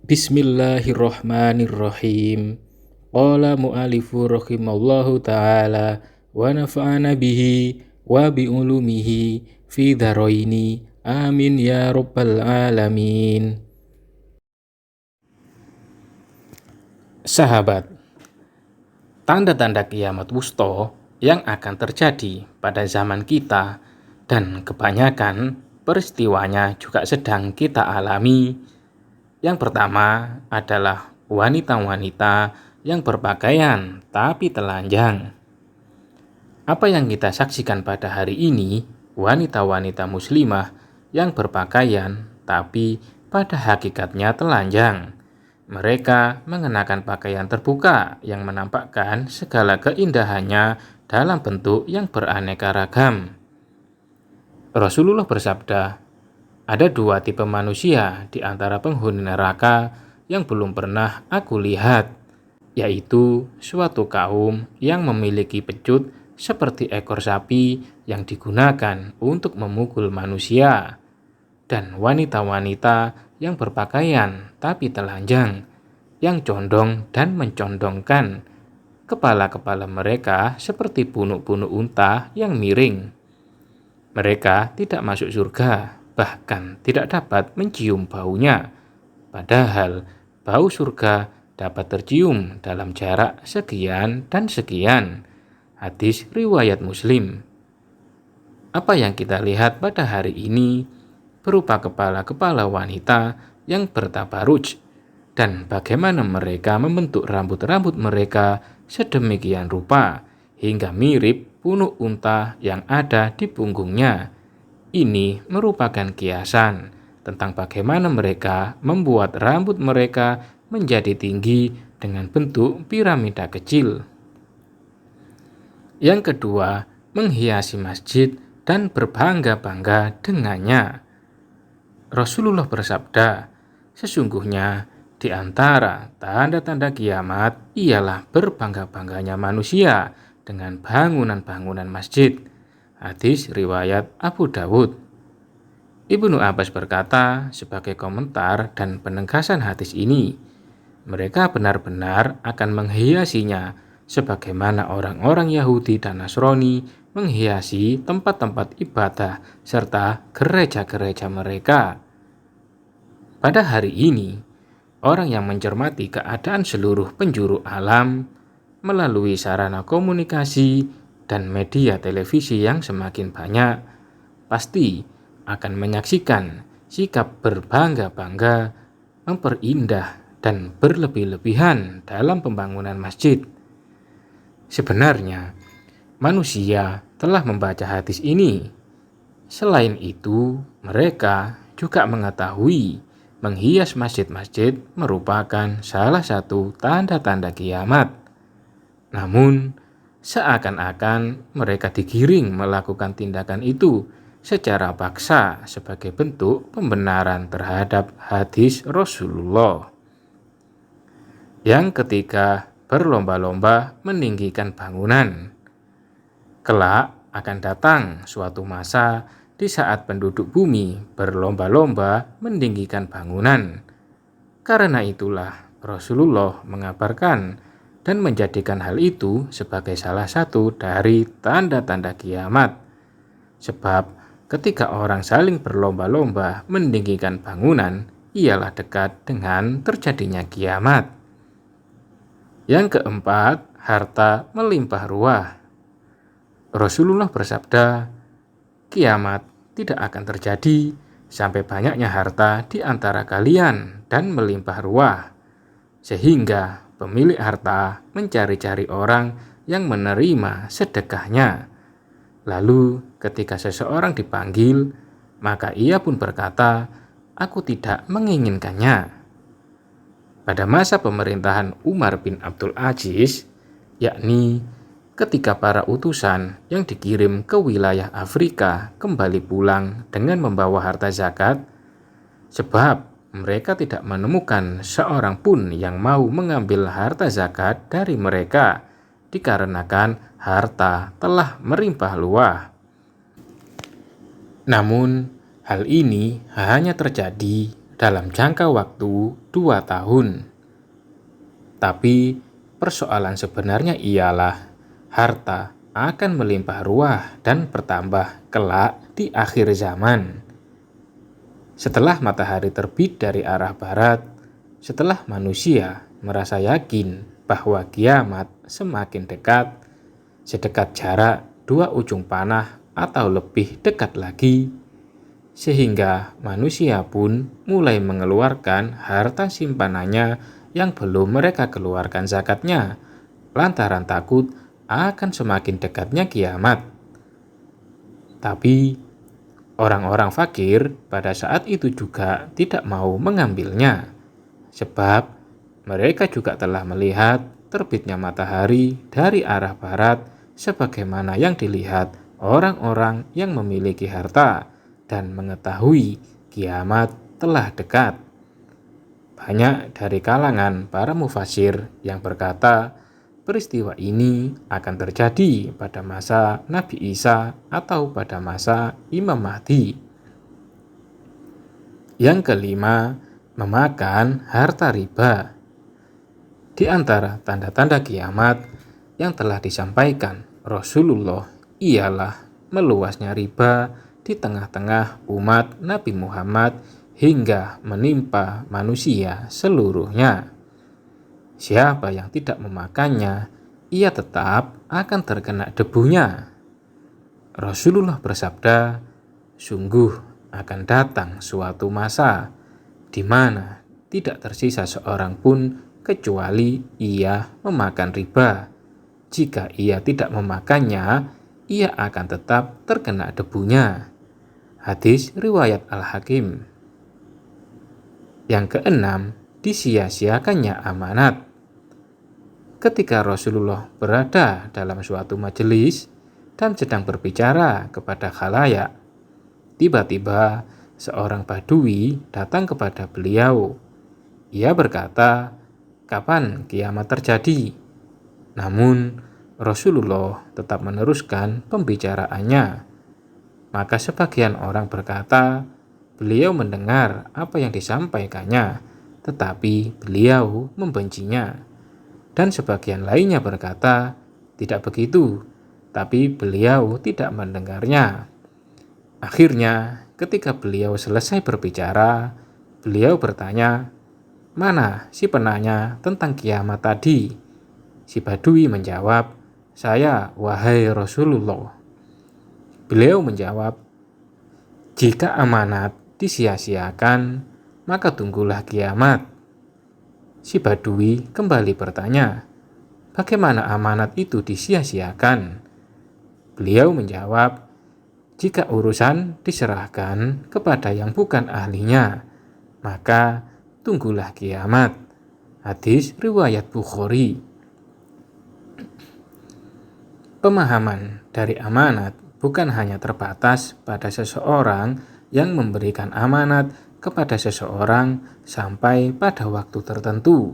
Bismillahirrahmanirrahim. Qala mu'alifu rahimallahu ta'ala wa nafa'ana bihi wa bi'ulumihi fi dharaini. Amin ya rabbal alamin. Sahabat, tanda-tanda kiamat wusto yang akan terjadi pada zaman kita dan kebanyakan peristiwanya juga sedang kita alami. Yang pertama adalah wanita-wanita yang berpakaian tapi telanjang. Apa yang kita saksikan pada hari ini, wanita-wanita muslimah yang berpakaian tapi pada hakikatnya telanjang. Mereka mengenakan pakaian terbuka yang menampakkan segala keindahannya dalam bentuk yang beraneka ragam. Rasulullah bersabda, ada dua tipe manusia di antara penghuni neraka yang belum pernah aku lihat, yaitu suatu kaum yang memiliki pecut seperti ekor sapi yang digunakan untuk memukul manusia, dan wanita-wanita yang berpakaian tapi telanjang, yang condong dan mencondongkan kepala-kepala mereka seperti punuk-punuk unta yang miring. Mereka tidak masuk surga, bahkan tidak dapat mencium baunya, padahal bau surga dapat tercium dalam jarak sekian dan sekian. Hadis riwayat Muslim. Apa yang kita lihat pada hari ini berupa kepala-kepala wanita yang bertabaruj, dan bagaimana mereka membentuk rambut-rambut mereka sedemikian rupa hingga mirip punuk unta yang ada di punggungnya. Ini merupakan kiasan tentang bagaimana mereka membuat rambut mereka menjadi tinggi dengan bentuk piramida kecil. Yang kedua, menghiasi masjid dan berbangga-bangga dengannya. Rasulullah bersabda, sesungguhnya di antara tanda-tanda kiamat ialah berbangga-bangganya manusia dengan bangunan-bangunan masjid. Hadis riwayat Abu Dawud. Ibnu Abbas berkata sebagai komentar dan penegasan hadis ini, mereka benar-benar akan menghiasinya sebagaimana orang-orang Yahudi dan Nasrani menghiasi tempat-tempat ibadah serta gereja-gereja mereka. Pada hari ini, orang yang mencermati keadaan seluruh penjuru alam melalui sarana komunikasi dan media televisi yang semakin banyak, pasti akan menyaksikan sikap berbangga-bangga, memperindah, dan berlebih-lebihan dalam pembangunan masjid. Sebenarnya, manusia telah membaca hadis ini. Selain itu, mereka juga mengetahui menghias masjid-masjid merupakan salah satu tanda-tanda kiamat. Namun, seakan-akan mereka digiring melakukan tindakan itu secara paksa sebagai bentuk pembenaran terhadap hadis Rasulullah. Yang ketiga, berlomba-lomba meninggikan bangunan. Kelak akan datang suatu masa di saat penduduk bumi berlomba-lomba meninggikan bangunan. Karena itulah Rasulullah mengabarkan dan menjadikan hal itu sebagai salah satu dari tanda-tanda kiamat. Sebab ketika orang saling berlomba-lomba meninggikan bangunan, ialah dekat dengan terjadinya kiamat. Yang keempat, harta melimpah ruah. Rasulullah bersabda, kiamat tidak akan terjadi sampai banyaknya harta di antara kalian dan melimpah ruah, sehingga pemilik harta mencari-cari orang yang menerima sedekahnya. Lalu ketika seseorang dipanggil, maka ia pun berkata, aku tidak menginginkannya. Pada masa pemerintahan Umar bin Abdul Aziz, yakni ketika para utusan yang dikirim ke wilayah Afrika kembali pulang dengan membawa harta zakat, sebab mereka tidak menemukan seorang pun yang mau mengambil harta zakat dari mereka, dikarenakan harta telah melimpah luah. Namun, hal ini hanya terjadi dalam jangka waktu 2 tahun. Tapi persoalan sebenarnya ialah harta akan melimpah ruah dan bertambah kelak di akhir zaman. Setelah matahari terbit dari arah barat, setelah manusia merasa yakin bahwa kiamat semakin dekat, sedekat jarak 2 ujung panah atau lebih dekat lagi, sehingga manusia pun mulai mengeluarkan harta simpanannya yang belum mereka keluarkan zakatnya, lantaran takut akan semakin dekatnya kiamat. Tapi orang-orang fakir pada saat itu juga tidak mau mengambilnya, sebab mereka juga telah melihat terbitnya matahari dari arah barat sebagaimana yang dilihat orang-orang yang memiliki harta dan mengetahui kiamat telah dekat. Banyak dari kalangan para mufasir yang berkata peristiwa ini akan terjadi pada masa Nabi Isa atau pada masa Imam Mahdi. Yang kelima, memakan harta riba. Di antara tanda-tanda kiamat yang telah disampaikan Rasulullah ialah meluasnya riba di tengah-tengah umat Nabi Muhammad hingga menimpa manusia seluruhnya. Siapa yang tidak memakannya, ia tetap akan terkena debunya. Rasulullah bersabda, sungguh akan datang suatu masa di mana tidak tersisa seorang pun kecuali ia memakan riba. Jika ia tidak memakannya, ia akan tetap terkena debunya. Hadis riwayat Al-Hakim. Yang keenam, disia-siakannya amanat. Ketika Rasulullah berada dalam suatu majelis dan sedang berbicara kepada khalayak, tiba-tiba seorang badui datang kepada beliau. Ia berkata, "Kapan kiamat terjadi?" Namun Rasulullah tetap meneruskan pembicaraannya. Maka sebagian orang berkata, beliau mendengar apa yang disampaikannya, tetapi beliau membencinya. Dan sebagian lainnya berkata, tidak begitu, tapi beliau tidak mendengarnya. Akhirnya, ketika beliau selesai berbicara, beliau bertanya, "Mana si penanya tentang kiamat tadi?" Si badui menjawab, "Saya, wahai Rasulullah." Beliau menjawab, "Jika amanat disia-siakan, maka tunggulah kiamat." Si badui kembali bertanya, "Bagaimana amanat itu disia-siakan?" Beliau menjawab, "Jika urusan diserahkan kepada yang bukan ahlinya, maka tunggulah kiamat." Hadis riwayat Bukhari. Pemahaman dari amanat bukan hanya terbatas pada seseorang yang memberikan amanat kepada seseorang sampai pada waktu tertentu.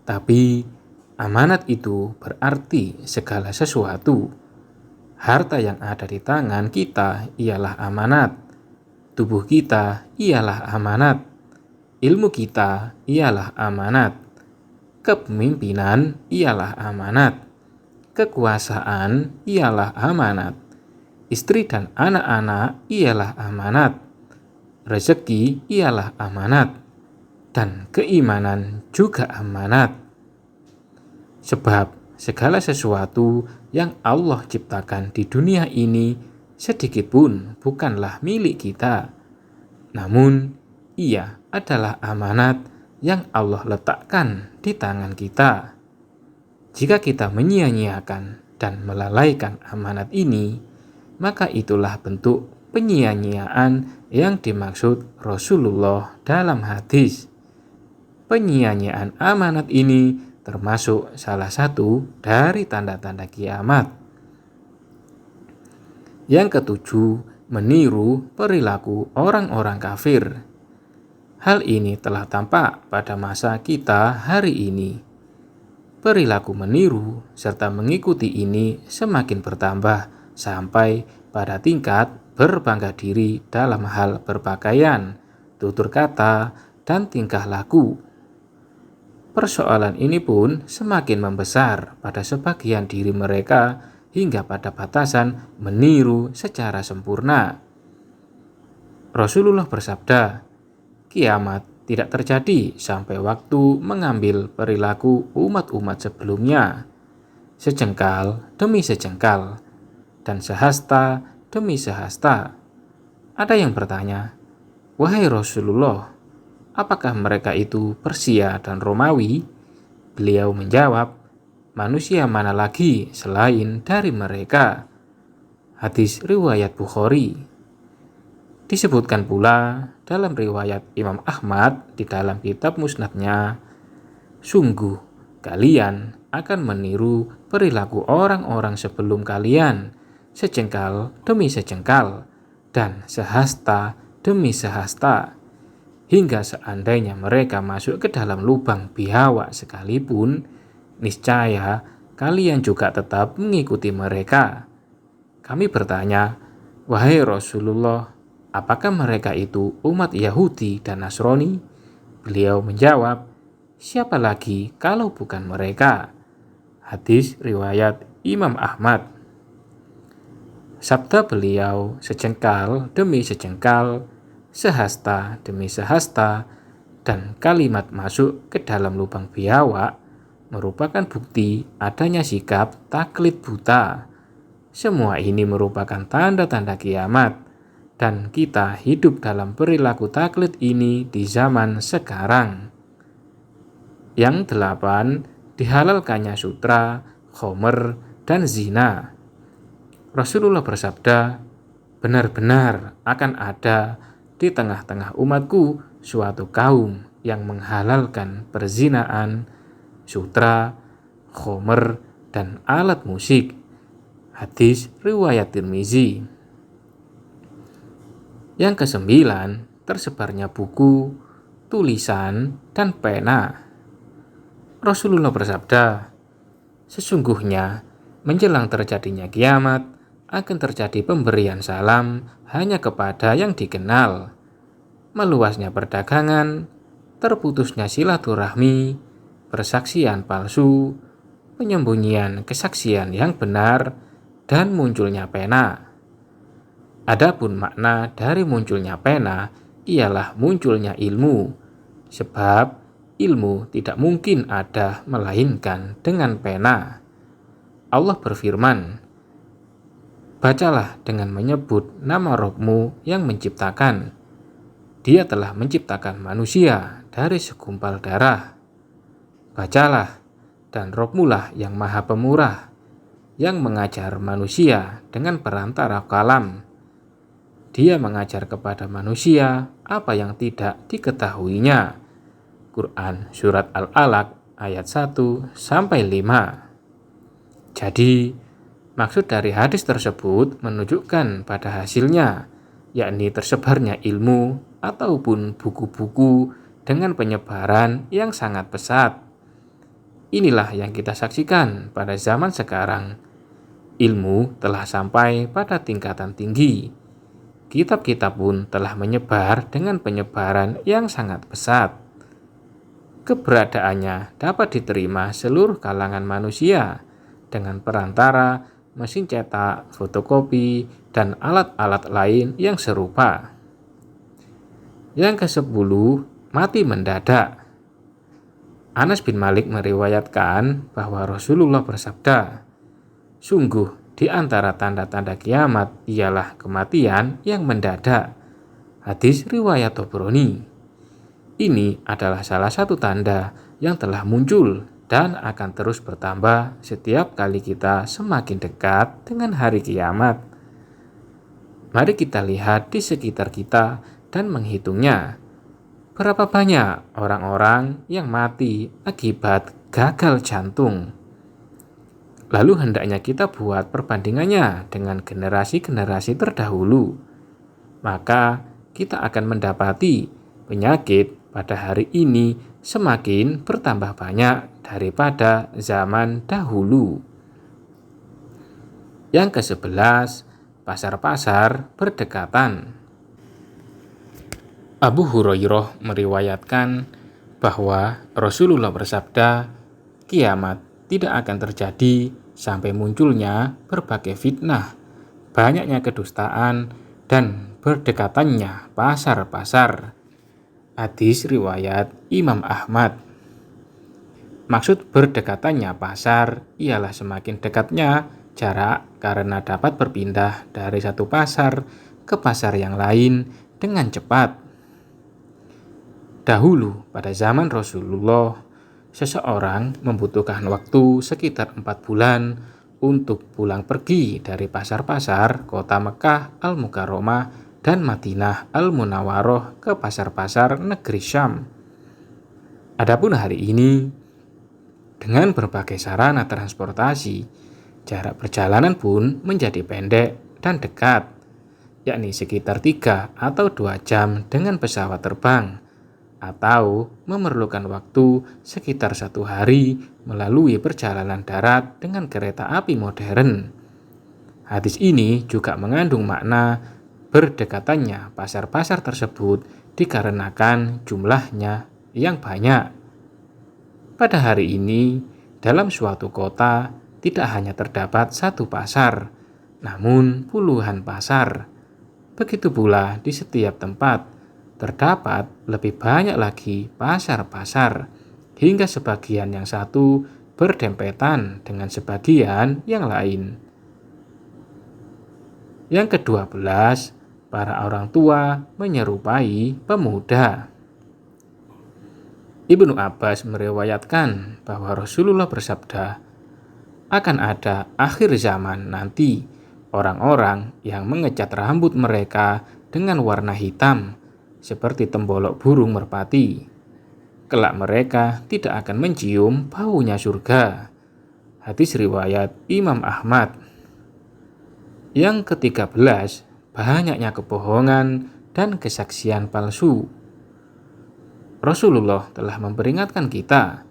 Tapi amanat itu berarti segala sesuatu. Harta yang ada di tangan kita ialah amanat. Tubuh kita ialah amanat. Ilmu kita ialah amanat. Kepemimpinan ialah amanat. Kekuasaan ialah amanat. Istri dan anak-anak ialah amanat. Rezeki ialah amanat, dan keimanan juga amanat. Sebab segala sesuatu yang Allah ciptakan di dunia ini sedikit pun bukanlah milik kita. Namun, ia adalah amanat yang Allah letakkan di tangan kita. Jika kita menyia-nyiakan dan melalaikan amanat ini, maka itulah bentuk penyia-nyiaan yang dimaksud Rasulullah dalam hadis. Penyia-nyiaan amanat ini termasuk salah satu dari tanda-tanda kiamat. Yang ketujuh, meniru perilaku orang-orang kafir. Hal ini telah tampak pada masa kita hari ini. Perilaku meniru serta mengikuti ini semakin bertambah sampai pada tingkat berbangga diri dalam hal berpakaian, tutur kata, dan tingkah laku. Persoalan ini pun semakin membesar pada sebagian diri mereka hingga pada batasan meniru secara sempurna. Rasulullah bersabda, kiamat tidak terjadi sampai waktu mengambil perilaku umat-umat sebelumnya, sejengkal demi sejengkal, dan sehasta demi sehasta. Ada yang bertanya, wahai Rasulullah, apakah mereka itu Persia dan Romawi? Beliau menjawab, manusia mana lagi selain dari mereka? Hadis riwayat Bukhari. Disebutkan pula dalam riwayat Imam Ahmad di dalam kitab musnadnya, sungguh kalian akan meniru perilaku orang-orang sebelum kalian, sejengkal demi sejengkal, dan sehasta demi sehasta, hingga seandainya mereka masuk ke dalam lubang biawak sekalipun, niscaya kalian juga tetap mengikuti mereka. Kami bertanya, wahai Rasulullah, apakah mereka itu umat Yahudi dan Nasrani? Beliau menjawab, siapa lagi kalau bukan mereka? Hadis riwayat Imam Ahmad. Sabda beliau, sejengkal demi sejengkal, sehasta demi sehasta, dan kalimat masuk ke dalam lubang biawak merupakan bukti adanya sikap taklid buta. Semua ini merupakan tanda-tanda kiamat, dan kita hidup dalam perilaku taklid ini di zaman sekarang. Yang 8, dihalalkannya sutra, khomer, dan zina. Rasulullah bersabda, benar-benar akan ada di tengah-tengah umatku suatu kaum yang menghalalkan perzinaan, sutra, khomer, dan alat musik. Hadis riwayat Tirmizi. Yang ke-9, tersebarnya buku, tulisan, dan pena. Rasulullah bersabda, sesungguhnya menjelang terjadinya kiamat akan terjadi pemberian salam hanya kepada yang dikenal, meluasnya perdagangan, terputusnya silaturahmi, persaksian palsu, penyembunyian kesaksian yang benar, dan munculnya pena. Adapun makna dari munculnya pena ialah munculnya ilmu, sebab ilmu tidak mungkin ada melainkan dengan pena. Allah berfirman, bacalah dengan menyebut nama Rabb-Mu yang menciptakan. Dia telah menciptakan manusia dari segumpal darah. Bacalah, dan Rabb-Mu lah yang maha pemurah, yang mengajar manusia dengan perantara kalam. Dia mengajar kepada manusia apa yang tidak diketahuinya. Quran Surat Al-Alaq ayat 1-5. Jadi, maksud dari hadis tersebut menunjukkan pada hasilnya, yakni tersebarnya ilmu ataupun buku-buku dengan penyebaran yang sangat pesat. Inilah yang kita saksikan pada zaman sekarang. Ilmu telah sampai pada tingkatan tinggi. Kitab-kitab pun telah menyebar dengan penyebaran yang sangat pesat. Keberadaannya dapat diterima seluruh kalangan manusia dengan perantara mesin cetak, fotokopi, dan alat-alat lain yang serupa. Yang ke-10, mati mendadak. Anas bin Malik meriwayatkan bahwa Rasulullah bersabda, sungguh di antara tanda-tanda kiamat ialah kematian yang mendadak. Hadis riwayat Tabrani. Ini adalah salah satu tanda yang telah muncul dan akan terus bertambah setiap kali kita semakin dekat dengan hari kiamat. Mari kita lihat di sekitar kita dan menghitungnya. Berapa banyak orang-orang yang mati akibat gagal jantung? Lalu hendaknya kita buat perbandingannya dengan generasi-generasi terdahulu. Maka kita akan mendapati penyakit pada hari ini semakin bertambah banyak daripada zaman dahulu. Yang ke-11, pasar-pasar berdekatan. Abu Hurairah meriwayatkan bahwa Rasulullah bersabda, kiamat tidak akan terjadi sampai munculnya berbagai fitnah, banyaknya kedustaan, dan berdekatannya pasar-pasar. Hadis riwayat Imam Ahmad. Maksud berdekatannya pasar ialah semakin dekatnya jarak karena dapat berpindah dari satu pasar ke pasar yang lain dengan cepat. Dahulu pada zaman Rasulullah, seseorang membutuhkan waktu sekitar 4 bulan untuk pulang pergi dari pasar-pasar kota Mekah Al-Mukarramah dan Madinah Al-Munawwaroh ke pasar-pasar negeri Syam. Adapun hari ini, dengan berbagai sarana transportasi, jarak perjalanan pun menjadi pendek dan dekat, yakni sekitar 3 atau 2 jam dengan pesawat terbang, atau memerlukan waktu sekitar 1 hari melalui perjalanan darat dengan kereta api modern. Hadis ini juga mengandung makna berdekatannya pasar-pasar tersebut dikarenakan jumlahnya yang banyak. Pada hari ini, dalam suatu kota tidak hanya terdapat satu pasar, namun puluhan pasar. Begitu pula di setiap tempat terdapat lebih banyak lagi pasar-pasar, hingga sebagian yang satu berdempetan dengan sebagian yang lain. Yang ke-12, para orang tua menyerupai pemuda. Ibnu Abbas meriwayatkan bahwa Rasulullah bersabda, akan ada akhir zaman nanti orang-orang yang mengecat rambut mereka dengan warna hitam seperti tembolok burung merpati. Kelak mereka tidak akan mencium baunya surga. Hadis riwayat Imam Ahmad. Yang ke-13, banyaknya kebohongan dan kesaksian palsu. Rasulullah telah memperingatkan kita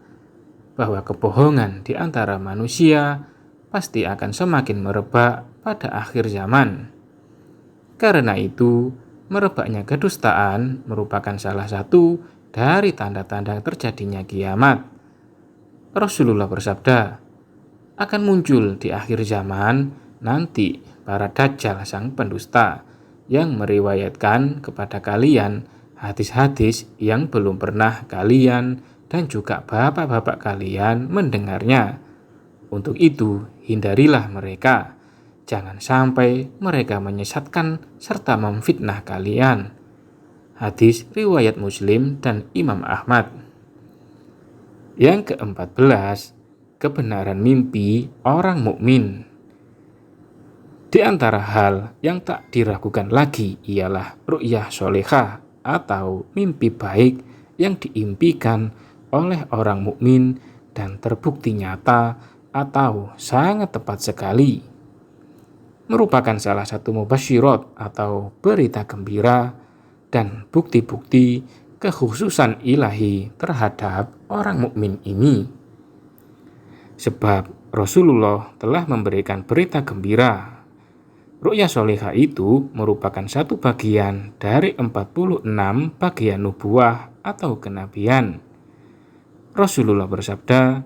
bahwa kebohongan di antara manusia pasti akan semakin merebak pada akhir zaman. Karena itu, merebaknya kedustaan merupakan salah satu dari tanda-tanda terjadinya kiamat. Rasulullah bersabda, akan muncul di akhir zaman nanti para dajjal sang pendusta yang meriwayatkan kepada kalian hadis-hadis yang belum pernah kalian dan juga bapak-bapak kalian mendengarnya. Untuk itu, hindarilah mereka. Jangan sampai mereka menyesatkan serta memfitnah kalian. Hadis riwayat Muslim dan Imam Ahmad. Yang ke-14, kebenaran mimpi orang mukmin. Di antara hal yang tak diragukan lagi ialah ru'yah sholehah atau mimpi baik yang diimpikan oleh orang mukmin dan terbukti nyata atau sangat tepat sekali. Merupakan salah satu mubasyirat atau berita gembira dan bukti-bukti kekhususan ilahi terhadap orang mukmin ini. Sebab Rasulullah telah memberikan berita gembira. Ru'yah sholehah itu merupakan satu bagian dari 46 bagian nubuah atau kenabian. Rasulullah bersabda,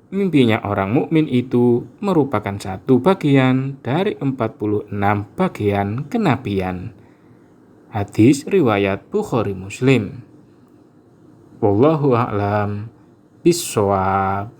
mimpinya orang mukmin itu merupakan satu bagian dari 46 bagian kenabian. Hadis riwayat Bukhari Muslim. Wallahu a'lam bishawab.